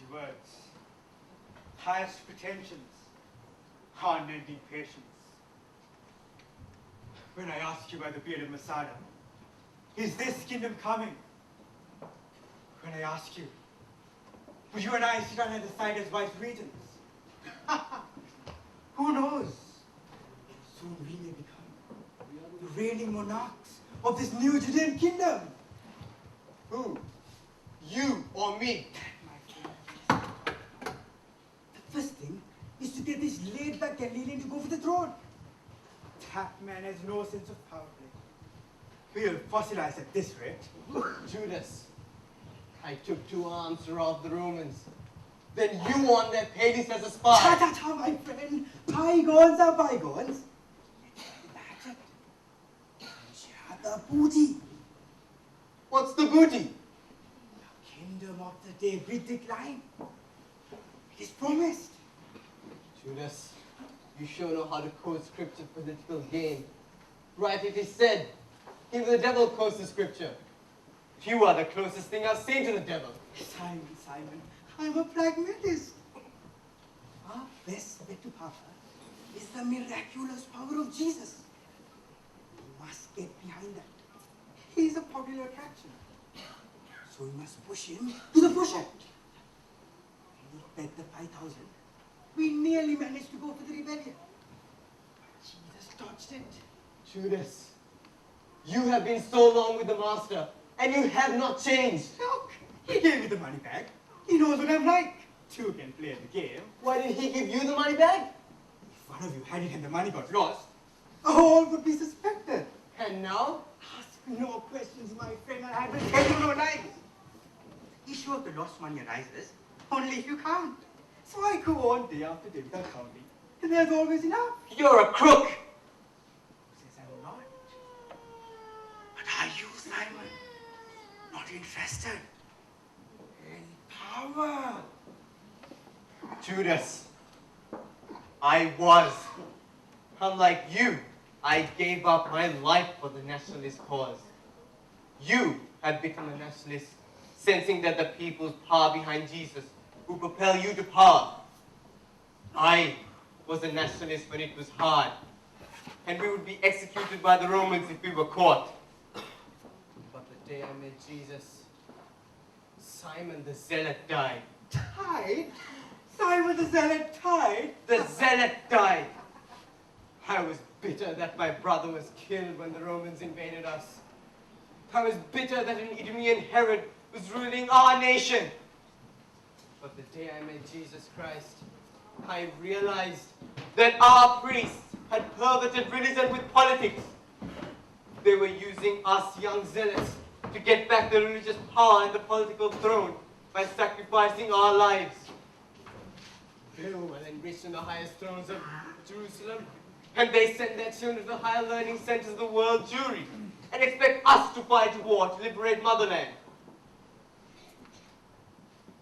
Empty words, highest pretensions, unending patience. When I ask you by the bearded Messiah, is this kingdom coming? When I ask you, will you and I sit on either side as vice regents? Who knows? Soon we may become the reigning monarchs of this new Judean kingdom. Who? You or me? The first thing is to get this laid-back Galilean to go for the throne. That man has no sense of power play. We'll fossilize at this rate. Judas, I took 2 arms to rob the Romans. Then you want their Hades as a spy. Ta-ta-ta, my friend. Bygones are bygones. Imagine. The booty. What's the booty? The kingdom of the Davidic line. It is promised. Judas, you sure know how to quote scripture for political gain. Right, it is said, even the devil quotes the scripture. You are the closest thing I've seen to the devil. Simon, I'm a pragmatist. Our best bet to power is the miraculous power of Jesus. We must get behind that. He's a popular attraction. So we must push him to the pusher. When we bet the 5,000, we nearly managed to go for the rebellion. But Jesus dodged it. Judas, you have been so long with the master, and you have not changed. Look, he gave me the money back. He knows what I'm like. Two can play the game. Why did he give you the money back? If one of you had it and the money got lost, all would be suspected. And now? Ask no questions, my friend, and I will tell you no lies. The issue of the lost money arises only if you count. So I go on day after day without counting, and there's always enough. You're a crook. Says I'm not. But are you, Simon, not interested in power? Judas, I was. Unlike you, I gave up my life for the nationalist cause. You had become a nationalist, sensing that the people's power behind Jesus would propel you to power. I was a nationalist when it was hard, and we would be executed by the Romans if we were caught. But the day I met Jesus, Simon the Zealot died. Died? Simon the Zealot died? The Zealot died. I was bitter that my brother was killed when the Romans invaded us. I was bitter that an Idumean Herod was ruling our nation. But the day I met Jesus Christ, I realized that our priests had perverted religion with politics. They were using us young zealots to get back the religious power and the political throne by sacrificing our lives. They were enriched in the highest thrones of Jerusalem, and they send their children to the higher learning centers of the world Jewry and expect us to fight war to liberate motherland.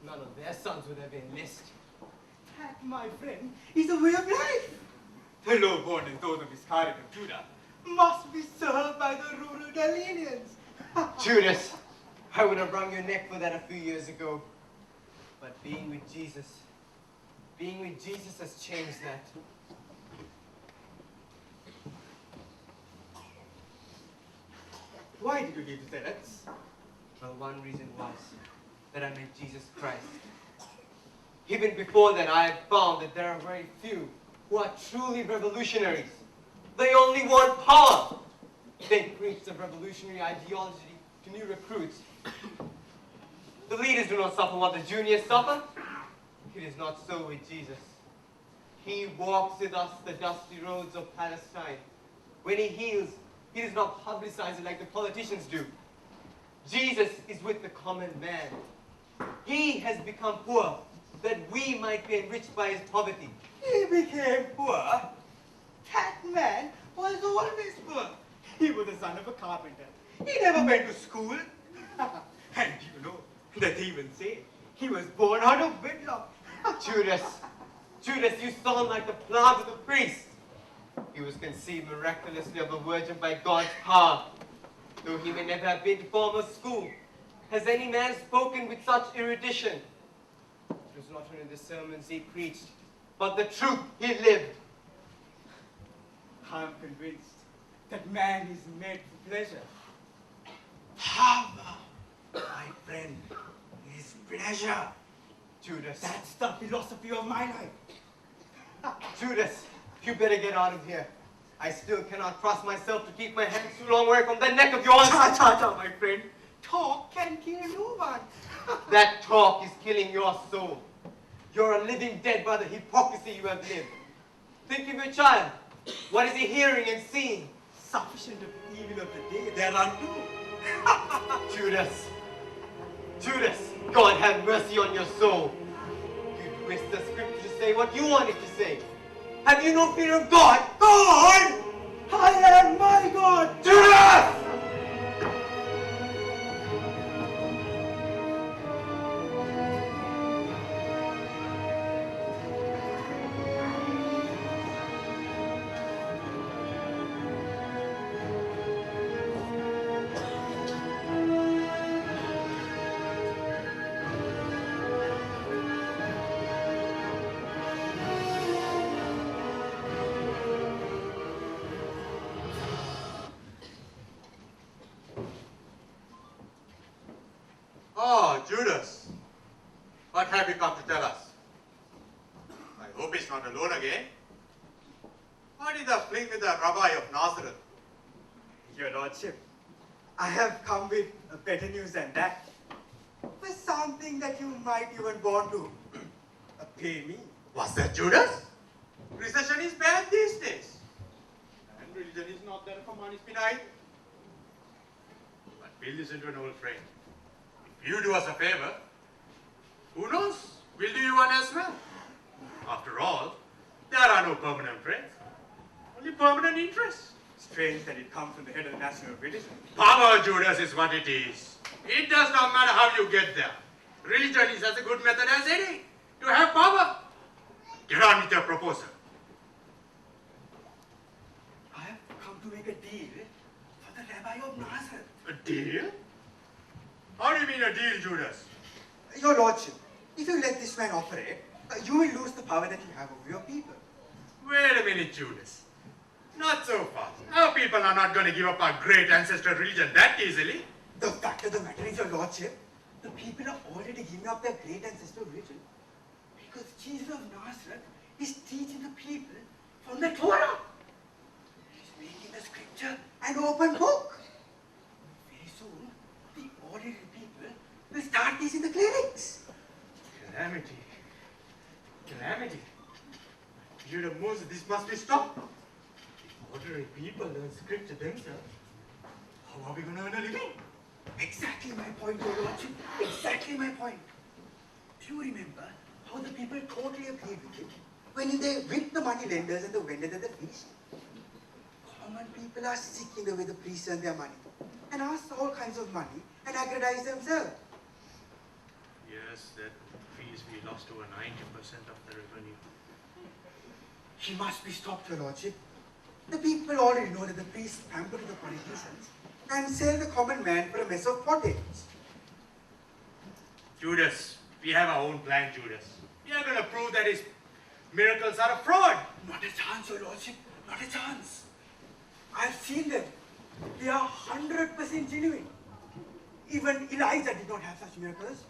None of their sons would ever enlist. That, my friend, is a way of life. The low-born and those of Iscariot of Judah must be served by the rural Galileans. Judas, I would have wrung your neck for that a few years ago. But being with Jesus has changed that. Why did you leave the zealots? Well, one reason was that I met Jesus Christ. Even before that, I had found that there are very few who are truly revolutionaries. They only want power. They preach the revolutionary ideology to new recruits. The leaders do not suffer what the juniors suffer. It is not so with Jesus. He walks with us the dusty roads of Palestine. When he heals, he does not publicize it like the politicians do. Jesus is with the common man. He has become poor that we might be enriched by his poverty. He became poor. That man was always poor. He was the son of a carpenter. He never went to school. And you know that they even say he was born out of wedlock. Judas, you sound like the plant of the priest. He was conceived miraculously of a virgin by God's power. Though he may never have been to formal school, has any man spoken with such erudition? was not only the sermons he preached, but the truth he lived. I am convinced that man is made for pleasure. Power, my friend, is pleasure. Judas. That's the philosophy of my life. Judas, you better get out of here. I still cannot trust myself to keep my hands too long away from that neck of yours. Ta, my friend. Talk can kill no one. That talk is killing your soul. You're a living dead by the hypocrisy you have lived. Think of your child. What is he hearing and seeing? Sufficient of the evil of the day thereunto. Judas. Judas, God have mercy on your soul. You twist the scripture to say what you want it to say. Have you no fear of God? God! I am my God! Judas! Oh, Judas, what have you come to tell us? I hope he's not alone again. What is the fling with the rabbi of Nazareth? Your Lordship, I have come with better news than that. With something that you might even want to pay me. What's that, Judas? Recession is bad these days. And religion is not that of a money's either. But we'll listen to an old friend. If you do us a favor, who knows, we'll do you one as well. After all, there are no permanent friends, only permanent interests. Strange that it comes from the head of the national religion. Power, Judas, is what it is. It does not matter how you get there. Religion is as a good method as any. You have power. Get on with your proposal. I have come to make a deal for the rabbi of Nazareth. A deal? How do you mean a deal, Judas? Your Lordship, if you let this man operate, you will lose the power that you have over your people. Wait a minute, Judas. Not so fast. Our people are not going to give up our great ancestral religion that easily. The fact of the matter is, Your Lordship, the people are already giving up their great ancestral religion because Jesus of Nazareth is teaching the people from the Torah. He's making the scripture an open book. Very soon, the ordinary people will start teaching the clerics. Calamity. Calamity. Judas, Moses, this must be stopped. If ordinary people learn scripture themselves, how are we going to earn a living? Exactly my point, Your Lordship. Exactly my point. Do you remember how the people totally agreed with him when they whipped the money lenders and the vendors at the feast? Common people are sick in the way the priests earn their money and ask all kinds of money and aggrandize themselves. Yes, that fees we lost over 90% of the revenue. He must be stopped, Your Lordship. The people already know that the priests pamper to the politicians and sell the common man for a mess of pottage. Judas, we have our own plan, Judas. We are going to prove that his miracles are a fraud. Not a chance, Your Lordship. Not a chance. I've seen them. They are 100% genuine. Even Elijah did not have such miracles.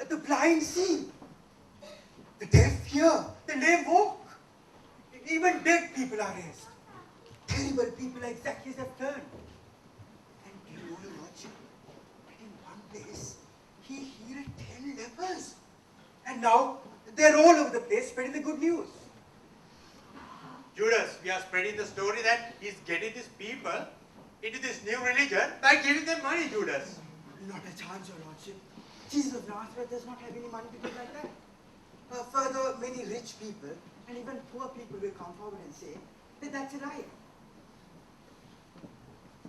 The blind see. The deaf hear. The lame walk. Even dead people are raised. Terrible people like Zacchaeus have turned. And do you know, Your Lordship, that in one place he healed 10 lepers. And now they're all over the place spreading the good news. Judas, we are spreading the story that he's getting these people into this new religion by giving them money, Judas. Not a chance, Your Lordship. Jesus of Nazareth does not have any money to give like that. Further, many rich people and even poor people will come forward and say that that's a lie.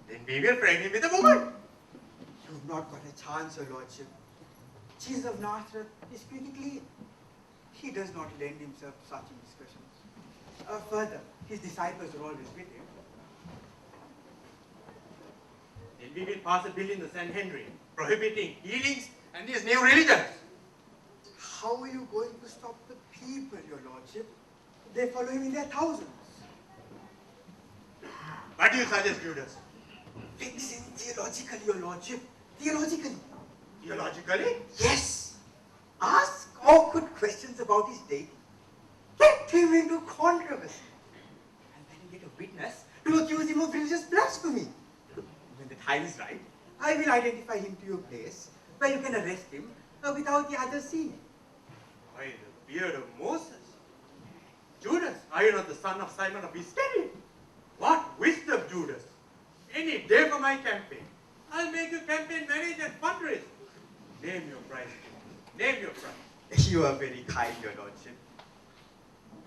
Then we will frame him with a woman. You've not got a chance, Your Lordship. Jesus of Nazareth is pretty clean. He does not lend himself to such indiscretions. Further, his disciples are always with him. Then we will pass a bill in the Sanhedrin prohibiting healings and these new religions. how are you going to stop the people, your lordship? They follow him in their thousands. What do you suggest, Judas? Fix him theologically, your lordship. Theologically. Theologically? Yes. Ask awkward questions about his deity. Get him into controversy. And then get a witness to accuse him of religious blasphemy. When the time is right, I will identify him to your place where you can arrest him without the others seeing him. By the beard of Moses. Judas, are you not the son of Simon of Iscariot? What wisdom, Judas. Any day for my campaign. I'll make you campaign manager and fundraiser. Name your price. Name your price. You are very kind, your lordship.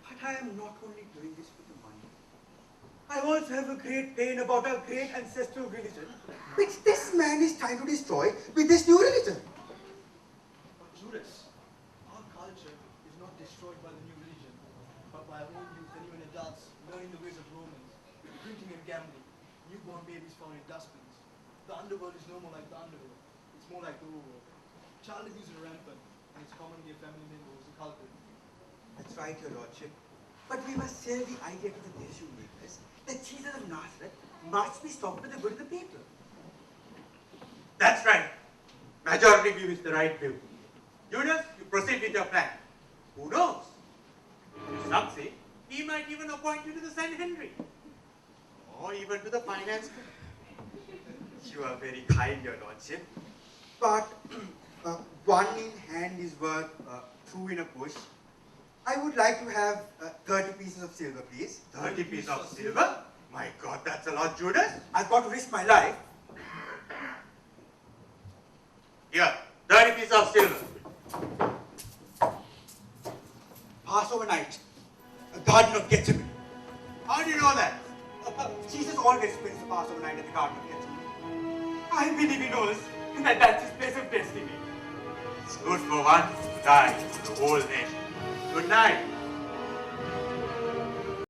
But I am not only doing this for the money. I also have a great pain about our great ancestral religion, which this man is trying to destroy with this new religion. But Judas, our culture is not destroyed by the new religion, but by our own youth and even adults learning the ways of Romans, drinking and gambling, newborn babies found in dustbins. The underworld is no more like the underworld. It's more like the overworld. Child abuse is rampant, and it's commonly a family member who's the culprit. That's right, your lordship. But we must sell the idea to the issue makers that Jesus of Nazareth must be stopped for the good of the people. That's right. Majority view is the right view. Judas, you proceed with your plan. Who knows? If you succeed, he might even appoint you to the Sanhedrin. Or even to the finance committee. You are very kind, your lordship. But one in hand is worth two in a bush. I would like to have 30 pieces of silver, please. 30 pieces of silver? My God, that's a lot, Judas. I've got to risk my life. Here, 30 pieces of silver. Passover night, a Garden of Gethsemane. How do you know that? Jesus always spends the Passover night at the Garden of Gethsemane. I believe he knows that that's his place of destiny. It's good for one to die for the whole nation. Good night.